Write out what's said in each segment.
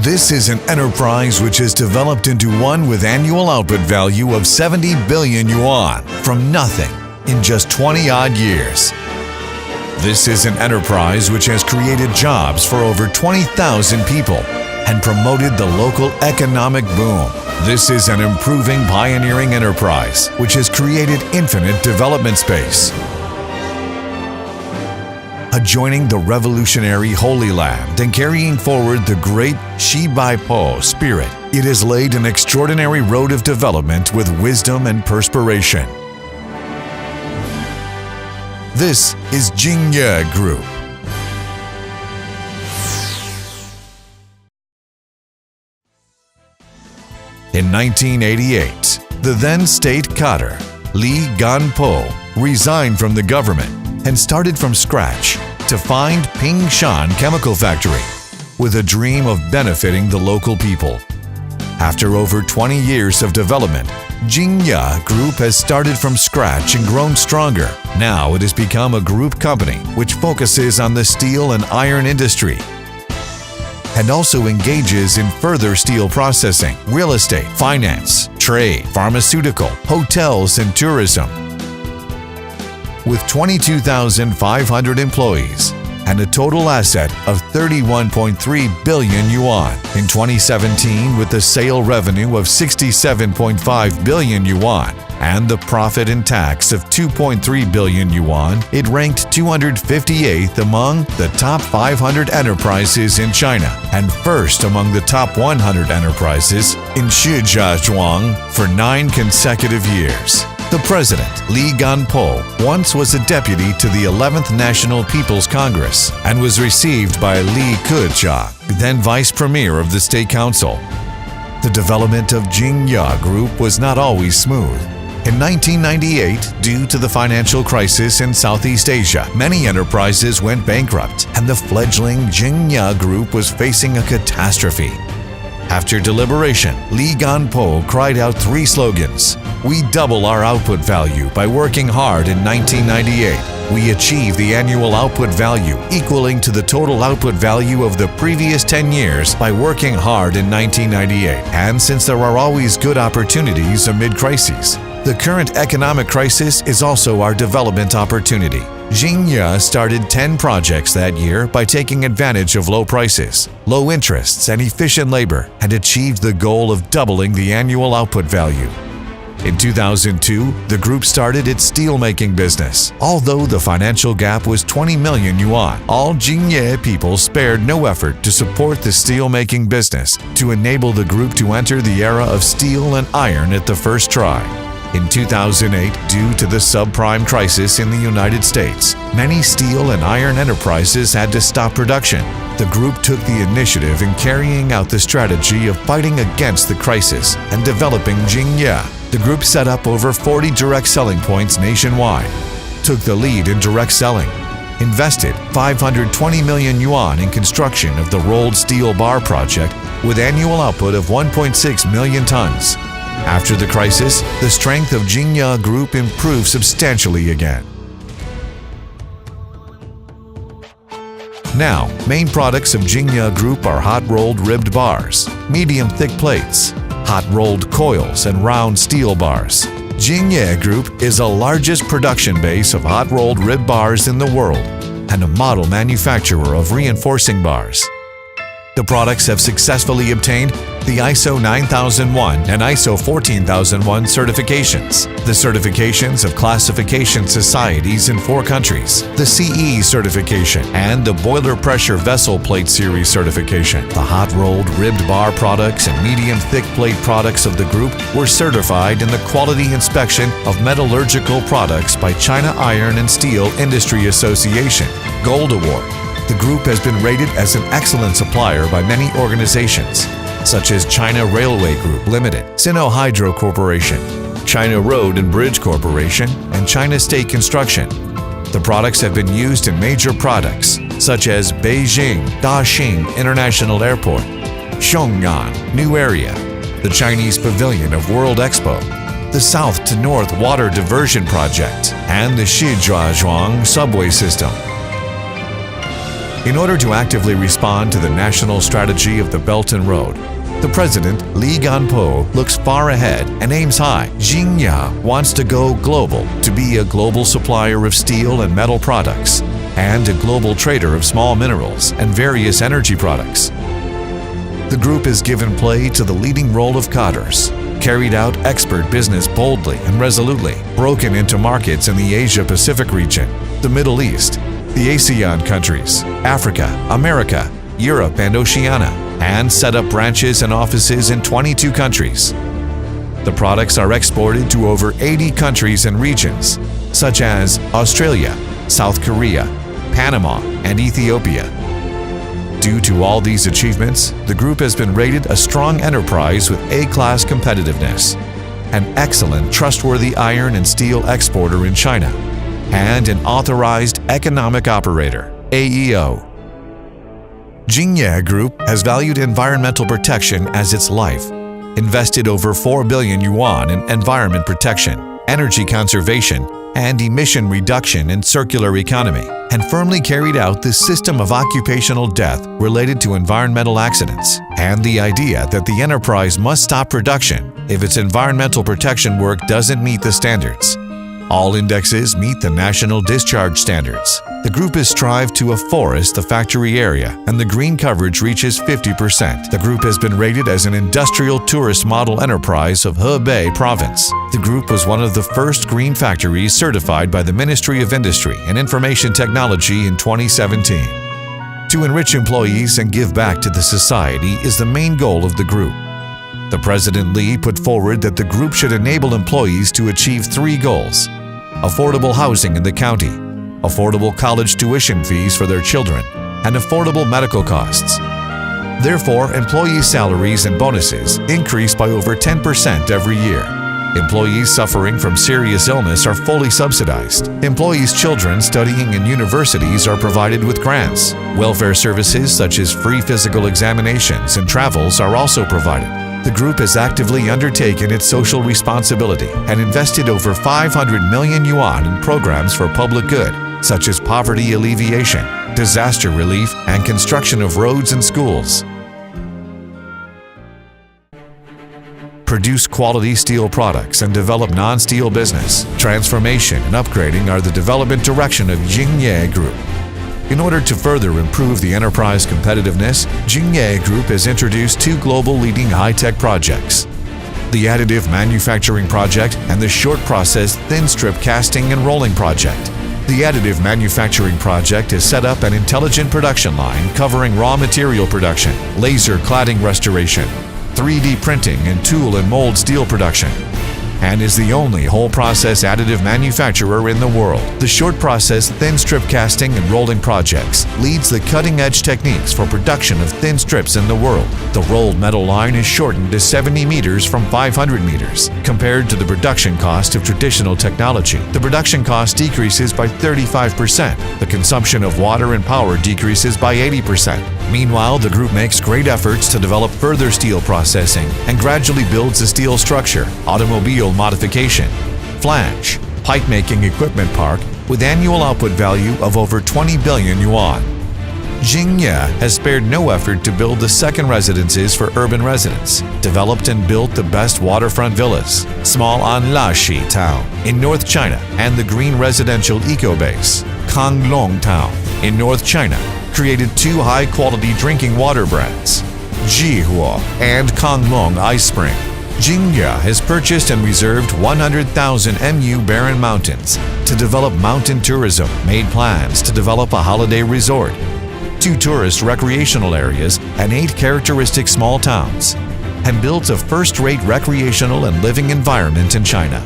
This is an enterprise which has developed into one with annual output value of 70 billion yuan from nothing in just 20-odd years. This is an enterprise which has created jobs for over 20,000 people and promoted the local economic boom. This is an improving pioneering enterprise which has created infinite development space. Adjoining the revolutionary Holy Land and carrying forward the great Shijiazhuang spirit, it has laid an extraordinary road of development with wisdom and perspiration. This is Jingye Group. In 1988, the then state cadre, Li Ganpo, resigned from the government and started from scratch to find Pingshan Chemical Factory with a dream of benefiting the local people. After over 20 years of development, Jingye Group has started from scratch and grown stronger. Now it has become a group company which focuses on the steel and iron industry and also engages in further steel processing, real estate, finance, trade, pharmaceutical, hotels, and tourism. With 22,500 employees and a total asset of 31.3 billion yuan. In 2017, with the sale revenue of 67.5 billion yuan and the profit in tax of 2.3 billion yuan, it ranked 258th among the top 500 enterprises in China and first among the top 100 enterprises in Shijiazhuang for 9 consecutive years. The president, Li Ganpo, once was a deputy to the 11th National People's Congress and was received by Li Keqiang, then vice premier of the State Council. The development of Jingye Group was not always smooth. In 1998, due to the financial crisis in Southeast Asia, many enterprises went bankrupt, and the fledgling Jingye Group was facing a catastrophe. After deliberation, Li Ganpo cried out 3 slogans. We double our output value by working hard in 1998. We achieve the annual output value equaling to the total output value of the previous 10 years by working hard in 1998. And since there are always good opportunities amid crises, the current economic crisis is also our development opportunity. Jingye started 10 projects that year by taking advantage of low prices, low interests, and efficient labor, and achieved the goal of doubling the annual output value. In 2002, the group started its steelmaking business. Although the financial gap was 20 million yuan, all Jingye people spared no effort to support the steelmaking business to enable the group to enter the era of steel and iron at the first try. In 2008, due to the subprime crisis in the United States, many steel and iron enterprises had to stop production. The group took the initiative in carrying out the strategy of fighting against the crisis and developing Jingye. The group set up over 40 direct selling points nationwide, took the lead in direct selling, invested 520 million yuan in construction of the rolled steel bar project with annual output of 1.6 million tons. After the crisis, the strength of Jingye Group improved substantially again. Now, main products of Jingye Group are hot-rolled ribbed bars, medium-thick plates, hot-rolled coils, and round steel bars. Jingye Group is the largest production base of hot-rolled rib bars in the world and a model manufacturer of reinforcing bars. The products have successfully obtained the ISO 9001 and ISO 14001 certifications, the certifications of classification societies in 4 countries, the CE certification, and the boiler pressure vessel plate series certification. The hot-rolled ribbed bar products and medium-thick plate products of the group were certified in the quality inspection of metallurgical products by China Iron and Steel Industry Association, Gold Award. The group has been rated as an excellent supplier by many organizations, such as China Railway Group Limited, Sino-Hydro Corporation, China Road and Bridge Corporation, and China State Construction. The products have been used in major products, such as Beijing Daxing International Airport, Xiong'an New Area, the Chinese Pavilion of World Expo, the South to North Water Diversion Project, and the Shijiazhuang subway system. In order to actively respond to the national strategy of the Belt and Road, the President, Li Ganpo, looks far ahead and aims high. Jingye wants to go global, to be a global supplier of steel and metal products, and a global trader of small minerals and various energy products. The group has given play to the leading role of cadres, carried out expert business boldly and resolutely, broken into markets in the Asia-Pacific region, the Middle East, the ASEAN countries, Africa, America, Europe, and Oceania, and set up branches and offices in 22 countries. The products are exported to over 80 countries and regions, such as Australia, South Korea, Panama, and Ethiopia. Due to all these achievements, the group has been rated a strong enterprise with A-class competitiveness, an excellent, trustworthy iron and steel exporter in China, and an authorized economic operator, AEO. Jingye Group has valued environmental protection as its life, invested over 4 billion yuan in environment protection, energy conservation, and emission reduction in circular economy, and firmly carried out the system of occupational death related to environmental accidents, and the idea that the enterprise must stop production if its environmental protection work doesn't meet the standards. All indexes meet the national discharge standards. The group has strived to afforest the factory area, and the green coverage reaches 50%. The group has been rated as an industrial tourist model enterprise of Hebei province. The group was one of the first green factories certified by the Ministry of Industry and Information Technology in 2017. To enrich employees and give back to the society is the main goal of the group. The President Li put forward that the group should enable employees to achieve 3 goals: affordable housing in the county, affordable college tuition fees for their children, and affordable medical costs. Therefore, employee salaries and bonuses increase by over 10% every year. Employees suffering from serious illness are fully subsidized. Employees' children studying in universities are provided with grants. Welfare services such as free physical examinations and travels are also provided. The group has actively undertaken its social responsibility and invested over 500 million yuan in programs for public good, such as poverty alleviation, disaster relief, and construction of roads and schools. Produce quality steel products and develop non-steel business. Transformation and upgrading are the development direction of Jingye Group. In order to further improve the enterprise competitiveness, Jingye Group has introduced 2 global leading high-tech projects: the Additive Manufacturing Project and the Short Process Thin Strip Casting and Rolling Project. The Additive Manufacturing Project has set up an intelligent production line covering raw material production, laser cladding restoration, 3D printing, and tool and mold steel production, and is the only whole-process additive manufacturer in the world. The short-process thin strip casting and rolling projects leads the cutting-edge techniques for production of thin strips in the world. The rolled metal line is shortened to 70 meters from 500 meters. Compared to the production cost of traditional technology, the production cost decreases by 35%. The consumption of water and power decreases by 80%. Meanwhile, the group makes great efforts to develop further steel processing and gradually builds a steel structure, automobile modification, flange, pipe-making equipment park with annual output value of over 20 billion yuan. Jingye has spared no effort to build the second residences for urban residents, developed and built the best waterfront villas, small Anlashi town in North China, and the green residential eco-base, Konglong town in North China, created 2 high-quality drinking water brands, Jihuo and Konglong Ice Spring. Jingye has purchased and reserved 100,000 mu barren mountains to develop mountain tourism, made plans to develop a holiday resort, 2 tourist recreational areas, and 8 characteristic small towns, and built a first-rate recreational and living environment in China.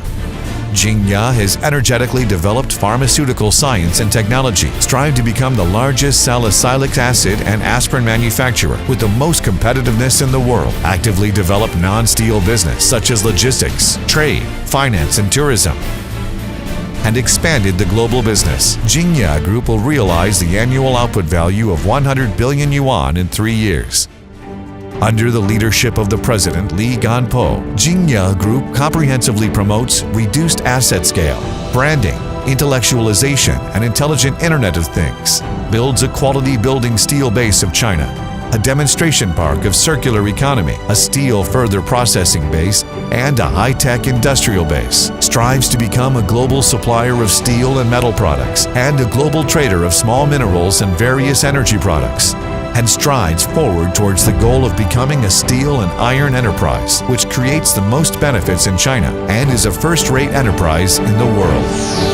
Jingye has energetically developed pharmaceutical science and technology, strived to become the largest salicylic acid and aspirin manufacturer with the most competitiveness in the world, actively developed non-steel business such as logistics, trade, finance, and tourism, and expanded the global business. Jingye Group will realize the annual output value of 100 billion yuan in 3 years. Under the leadership of the President Li Ganpo, Jingye Group comprehensively promotes reduced asset scale, branding, intellectualization and intelligent Internet of Things, builds a quality building steel base of China, a demonstration park of circular economy, a steel further processing base, and a high-tech industrial base, strives to become a global supplier of steel and metal products and a global trader of small minerals and various energy products, and strides forward towards the goal of becoming a steel and iron enterprise, which creates the most benefits in China and is a first-rate enterprise in the world.